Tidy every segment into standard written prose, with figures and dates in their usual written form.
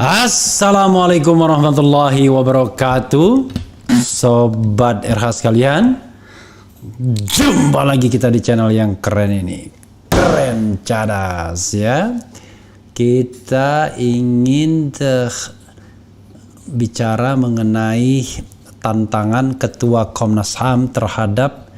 Assalamualaikum warahmatullahi wabarakatuh. Sobat RH sekalian, jumpa lagi kita di channel yang keren ini, Keren Cadas ya. Kita ingin bicara mengenai tantangan Ketua Komnas HAM terhadap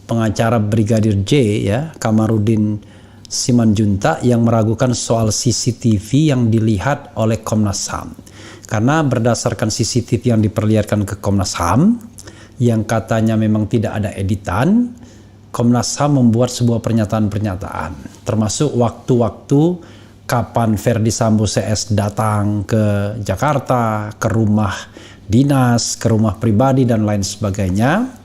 pengacara Brigadir J ya, Kamarudin Simanjuntak, yang meragukan soal CCTV yang dilihat oleh Komnas HAM. Karena berdasarkan CCTV yang diperlihatkan ke Komnas HAM, yang katanya memang tidak ada editan, Komnas HAM membuat sebuah pernyataan-pernyataan, termasuk waktu-waktu kapan Ferdi Sambo CS datang ke Jakarta, ke rumah dinas, ke rumah pribadi, dan lain sebagainya.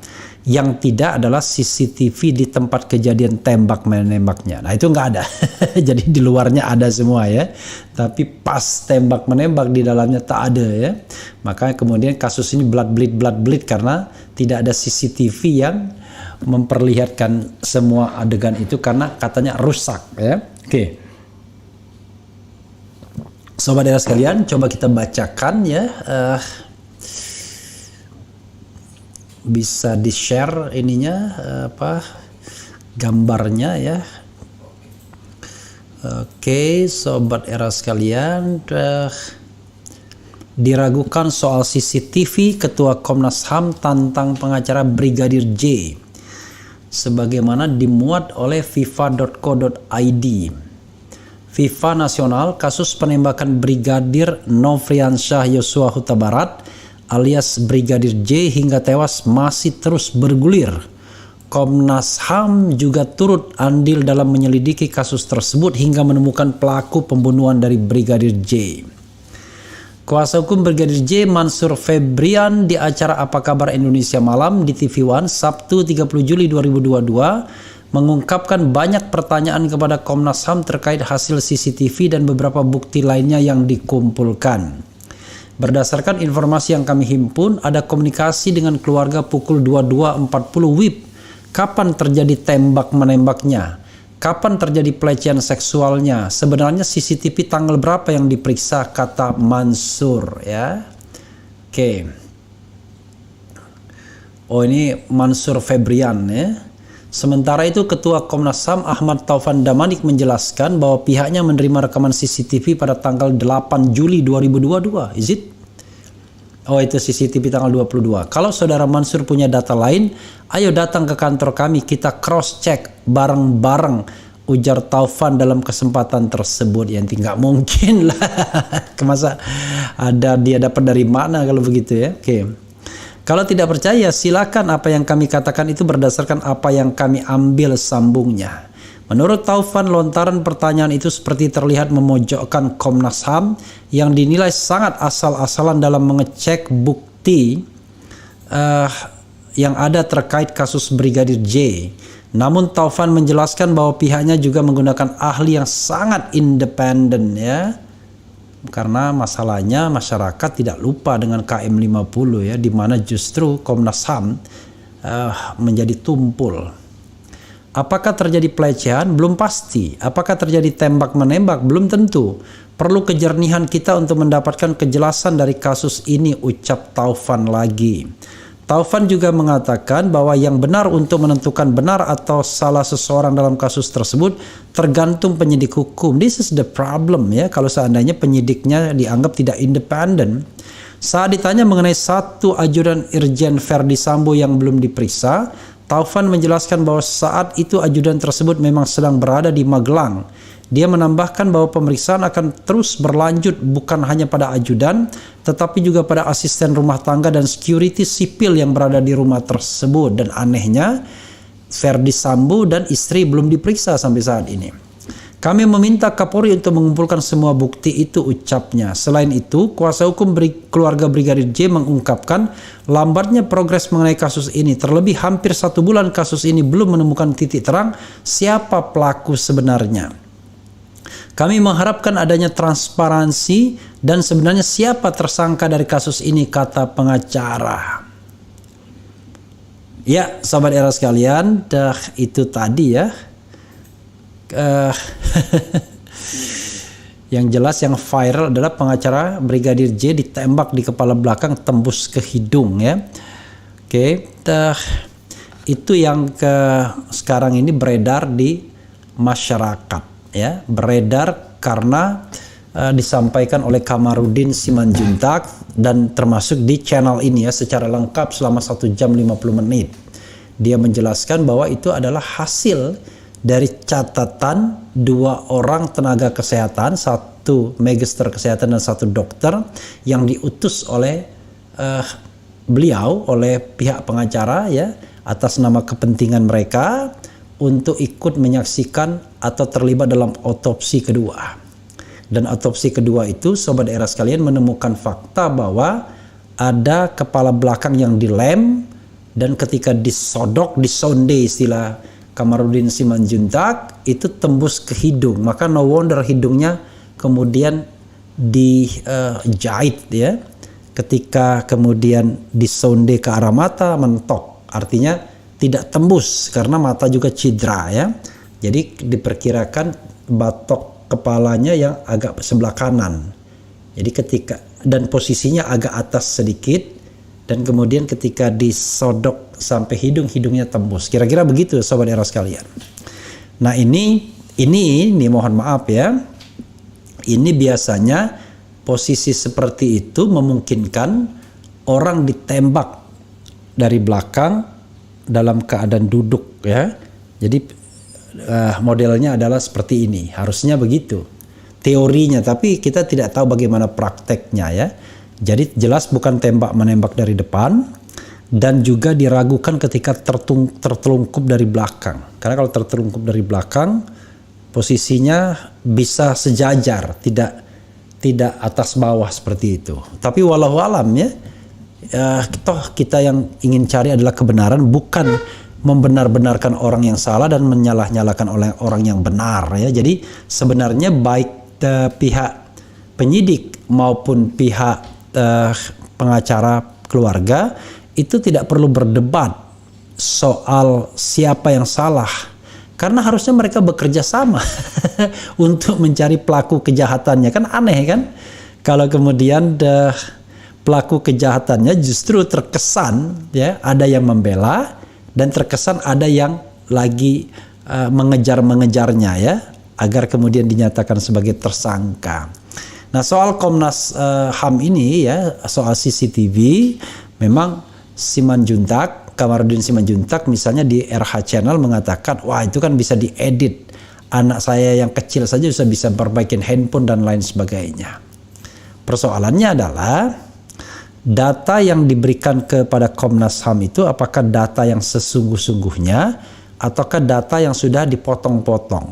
Yang tidak adalah CCTV di tempat kejadian tembak menembaknya. Nah itu nggak ada. Jadi di luarnya ada semua ya. Tapi pas tembak menembak di dalamnya tak ada ya. Maka kemudian kasus ini blood bleed karena tidak ada CCTV yang memperlihatkan semua adegan itu karena katanya rusak ya. Oke. Sobat daerah sekalian, coba kita bacakan ya. Bisa di share ininya gambarnya ya. Oke, sobat era sekalian, diragukan soal CCTV Ketua Komnas HAM tantang pengacara Brigadir J sebagaimana dimuat oleh fifa.co.id. FIFA Nasional, kasus penembakan Brigadir Nofriansyah Yosua Huta Barat alias Brigadir J hingga tewas masih terus bergulir. Komnas HAM juga turut andil dalam menyelidiki kasus tersebut hingga menemukan pelaku pembunuhan dari Brigadir J. Kuasa hukum Brigadir J, Mansur Febrian, di acara Apa Kabar Indonesia Malam di TV One Sabtu 30 Juli 2022 mengungkapkan banyak pertanyaan kepada Komnas HAM terkait hasil CCTV dan beberapa bukti lainnya yang dikumpulkan. Berdasarkan informasi yang kami himpun, ada komunikasi dengan keluarga pukul 22.40 WIB. Kapan terjadi tembak menembaknya? Kapan terjadi pelecehan seksualnya? Sebenarnya CCTV tanggal berapa yang diperiksa, kata Mansur ya. Oke. Oh, ini Mansur Febrian ya. Sementara itu Ketua Komnas HAM Ahmad Taufan Damanik menjelaskan bahwa pihaknya menerima rekaman CCTV pada tanggal 8 Juli 2022. Is it? Oh, itu CCTV tanggal 22. Kalau saudara Mansur punya data lain, ayo datang ke kantor kami, kita cross check bareng-bareng, ujar Taufan dalam kesempatan tersebut. Ya nggak mungkin lah. Masa ada dia dapat dari mana kalau begitu ya. Oke. Kalau tidak percaya, silakan, apa yang kami katakan itu berdasarkan apa yang kami ambil, sambungnya. Menurut Taufan, lontaran pertanyaan itu seperti terlihat memojokkan Komnas HAM yang dinilai sangat asal-asalan dalam mengecek bukti yang ada terkait kasus Brigadir J. Namun Taufan menjelaskan bahwa pihaknya juga menggunakan ahli yang sangat independen ya. Karena masalahnya masyarakat tidak lupa dengan KM 50 ya, di mana justru Komnas HAM menjadi tumpul. Apakah terjadi pelecehan? Belum pasti. Apakah terjadi tembak menembak? Belum tentu. Perlu kejernihan kita untuk mendapatkan kejelasan dari kasus ini, ucap Taufan lagi. Taufan juga mengatakan bahwa yang benar untuk menentukan benar atau salah seseorang dalam kasus tersebut tergantung penyidik hukum. This is the problem ya, kalau seandainya penyidiknya dianggap tidak independen. Saat ditanya mengenai satu ajudan Irjen Ferdi Sambo yang belum diperiksa, Taufan menjelaskan bahwa saat itu ajudan tersebut memang sedang berada di Magelang. Dia menambahkan bahwa pemeriksaan akan terus berlanjut bukan hanya pada ajudan, tetapi juga pada asisten rumah tangga dan security sipil yang berada di rumah tersebut. Dan anehnya, Ferdi Sambo dan istri belum diperiksa sampai saat ini. Kami meminta Kapolri untuk mengumpulkan semua bukti itu, ucapnya. Selain itu, kuasa hukum keluarga Brigadir J mengungkapkan lambatnya progres mengenai kasus ini. Terlebih hampir 1 bulan kasus ini belum menemukan titik terang siapa pelaku sebenarnya. Kami mengharapkan adanya transparansi dan sebenarnya siapa tersangka dari kasus ini, kata pengacara. Ya, sahabat era sekalian, itu tadi ya. Yang jelas yang viral adalah pengacara Brigadir J ditembak di kepala belakang tembus ke hidung ya. Oke, itu yang sekarang ini beredar di masyarakat ya, beredar karena disampaikan oleh Kamarudin Simanjuntak dan termasuk di channel ini ya secara lengkap selama 1 jam 50 menit. Dia menjelaskan bahwa itu adalah hasil dari catatan 2 orang tenaga kesehatan, 1 magister kesehatan dan 1 dokter yang diutus oleh beliau, oleh pihak pengacara ya, atas nama kepentingan mereka untuk ikut menyaksikan atau terlibat dalam otopsi kedua. Dan otopsi kedua itu sobat era sekalian menemukan fakta bahwa ada kepala belakang yang dilem dan ketika disodok, disonde istilah Kamarudin Simanjuntak itu tembus ke hidung. Maka no wonder hidungnya kemudian dijahit ya. Ketika kemudian disonde ke arah mata mentok. Artinya tidak tembus karena mata juga cedera ya. Jadi diperkirakan batok kepalanya yang agak sebelah kanan. Jadi ketika dan posisinya agak atas sedikit dan kemudian ketika disodok sampai hidungnya tembus. Kira-kira begitu sobat era sekalian. Nah, ini mohon maaf ya. Ini biasanya posisi seperti itu memungkinkan orang ditembak dari belakang dalam keadaan duduk ya. Jadi modelnya adalah seperti ini, harusnya begitu teorinya, tapi kita tidak tahu bagaimana prakteknya ya. Jadi jelas bukan tembak menembak dari depan dan juga diragukan ketika tertelungkup dari belakang, karena kalau tertelungkup dari belakang posisinya bisa sejajar, tidak atas bawah seperti itu. Tapi walau alam ya, toh kita yang ingin cari adalah kebenaran, bukan membenar-benarkan orang yang salah dan menyalah-nyalakan oleh orang yang benar ya. Jadi sebenarnya baik pihak penyidik maupun pihak pengacara keluarga itu tidak perlu berdebat soal siapa yang salah, karena harusnya mereka bekerja sama untuk mencari pelaku kejahatannya. Kan aneh kan kalau kemudian pelaku kejahatannya justru terkesan ya ada yang membela dan terkesan ada yang lagi mengejar-mengejarnya ya, agar kemudian dinyatakan sebagai tersangka. Nah, soal Komnas HAM ini ya, soal CCTV, memang Simanjuntak, Kamarudin Simanjuntak misalnya di RH Channel mengatakan, wah itu kan bisa diedit, anak saya yang kecil saja bisa perbaikin handphone dan lain sebagainya. Persoalannya adalah data yang diberikan kepada Komnas HAM itu apakah data yang sesungguh-sungguhnya ataukah data yang sudah dipotong-potong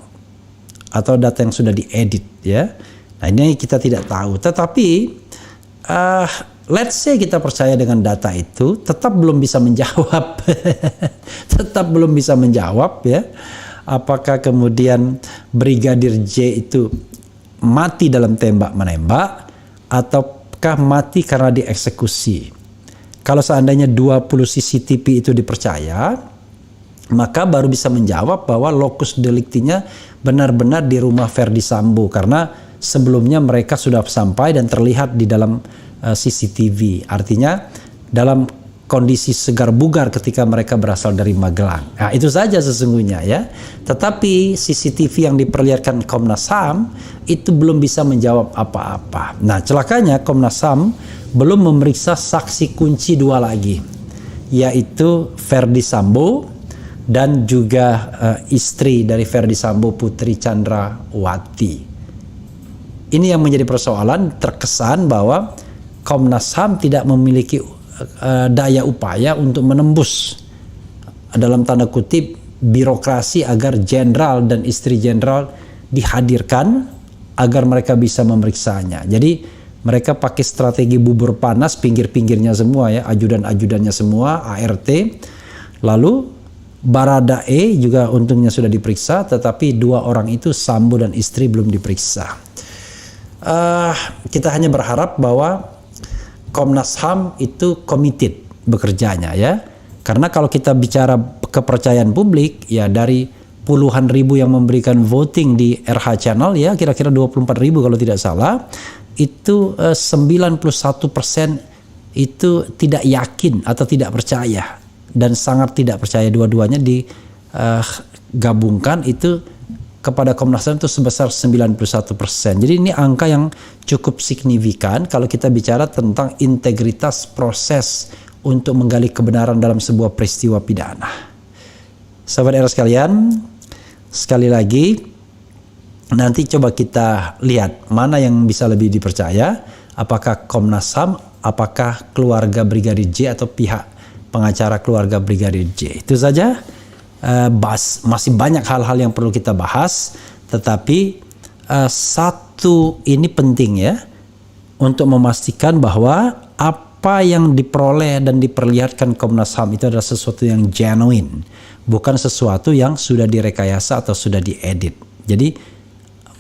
atau data yang sudah diedit ya. Nah, ini kita tidak tahu. Tetapi let's say kita percaya dengan data itu, tetap belum bisa menjawab. Tetap belum bisa menjawab ya. Apakah kemudian Brigadir J itu mati dalam tembak menembak atau mati karena dieksekusi. Kalau seandainya 20 CCTV itu dipercaya, maka baru bisa menjawab bahwa lokus deliktinya benar-benar di rumah Verdi Sambo, karena sebelumnya mereka sudah sampai dan terlihat di dalam CCTV. Artinya dalam kondisi segar bugar ketika mereka berasal dari Magelang. Nah, itu saja sesungguhnya ya. Tetapi CCTV yang diperlihatkan Komnas HAM itu belum bisa menjawab apa-apa. Nah, celakanya Komnas HAM belum memeriksa saksi kunci 2 lagi, yaitu Verdi Sambo dan juga istri dari Verdi Sambo, Putri Chandrawati. Ini yang menjadi persoalan, terkesan bahwa Komnas HAM tidak memiliki daya upaya untuk menembus dalam tanda kutip birokrasi agar jenderal dan istri jenderal dihadirkan agar mereka bisa memeriksanya. Jadi mereka pakai strategi bubur panas, pinggir-pinggirnya semua ya, ajudan-ajudannya semua, ART. Lalu Baradae juga untungnya sudah diperiksa, tetapi 2 orang itu Sambo dan istri belum diperiksa. Kita hanya berharap bahwa Komnas HAM itu committed bekerjanya ya. Karena kalau kita bicara kepercayaan publik ya, dari puluhan ribu yang memberikan voting di RH Channel, ya kira-kira 24 ribu kalau tidak salah, itu 91% itu tidak yakin atau tidak percaya, dan sangat tidak percaya. Dua-duanya digabungkan itu kepada Komnas HAM itu sebesar 91%. Jadi ini angka yang cukup signifikan kalau kita bicara tentang integritas proses untuk menggali kebenaran dalam sebuah peristiwa pidana. Sahabat era sekalian, sekali lagi nanti coba kita lihat mana yang bisa lebih dipercaya, apakah Komnas HAM, apakah keluarga Brigadir J atau pihak pengacara keluarga Brigadir J. Itu saja. Masih banyak hal-hal yang perlu kita bahas, tetapi satu ini penting ya, untuk memastikan bahwa apa yang diperoleh dan diperlihatkan Komnas HAM itu adalah sesuatu yang genuine, bukan sesuatu yang sudah direkayasa atau sudah diedit. Jadi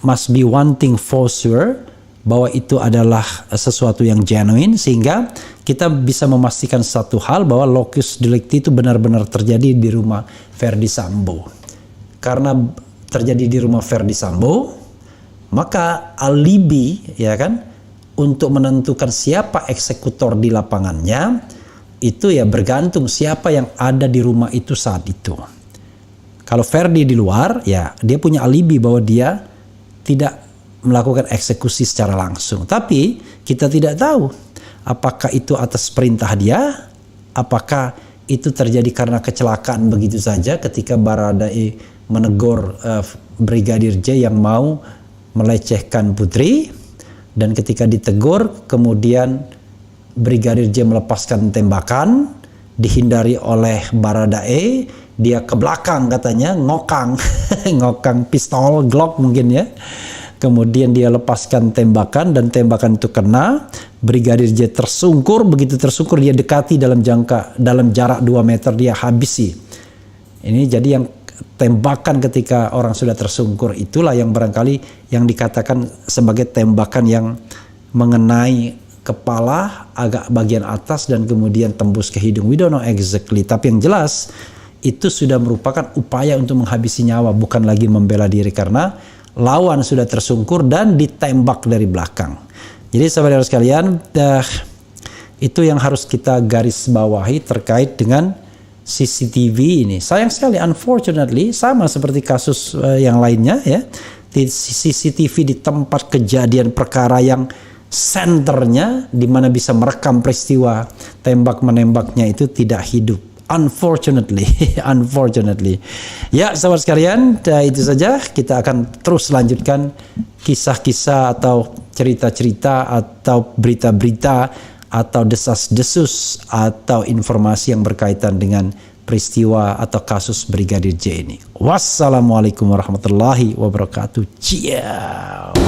must be one thing for sure, bahwa itu adalah sesuatu yang genuine, sehingga kita bisa memastikan satu hal, bahwa locus delicti itu benar-benar terjadi di rumah Verdi Sambo. Karena terjadi di rumah Verdi Sambo, maka alibi, ya kan, untuk menentukan siapa eksekutor di lapangannya itu ya bergantung siapa yang ada di rumah itu saat itu. Kalau Verdi di luar, ya dia punya alibi bahwa dia tidak melakukan eksekusi secara langsung. Tapi kita tidak tahu apakah itu atas perintah dia, apakah itu terjadi karena kecelakaan begitu saja ketika Baradae menegur Brigadir J yang mau melecehkan Putri, dan ketika ditegur kemudian Brigadir J melepaskan tembakan, dihindari oleh Baradae, dia ke belakang katanya ngokang ngokang pistol Glock mungkin ya. Kemudian dia lepaskan tembakan dan tembakan itu kena. Brigadir J tersungkur, begitu tersungkur dia dekati dalam jarak 2 meter, dia habisi. Ini jadi yang tembakan ketika orang sudah tersungkur itulah yang barangkali yang dikatakan sebagai tembakan yang mengenai kepala agak bagian atas dan kemudian tembus ke hidung. We don't know exactly, tapi yang jelas itu sudah merupakan upaya untuk menghabisi nyawa, bukan lagi membela diri karena lawan sudah tersungkur dan ditembak dari belakang. Jadi sahabat sekalian, itu yang harus kita garis bawahi terkait dengan CCTV ini. Sayang sekali, unfortunately, sama seperti kasus yang lainnya ya, CCTV di tempat kejadian perkara yang senternya di mana bisa merekam peristiwa tembak menembaknya itu tidak hidup. Unfortunately. Ya sahabat sekalian, itu saja. Kita akan terus lanjutkan kisah-kisah atau cerita-cerita atau berita-berita atau desas-desus atau informasi yang berkaitan dengan peristiwa atau kasus Brigadir J ini. Wassalamualaikum warahmatullahi wabarakatuh. Ciao.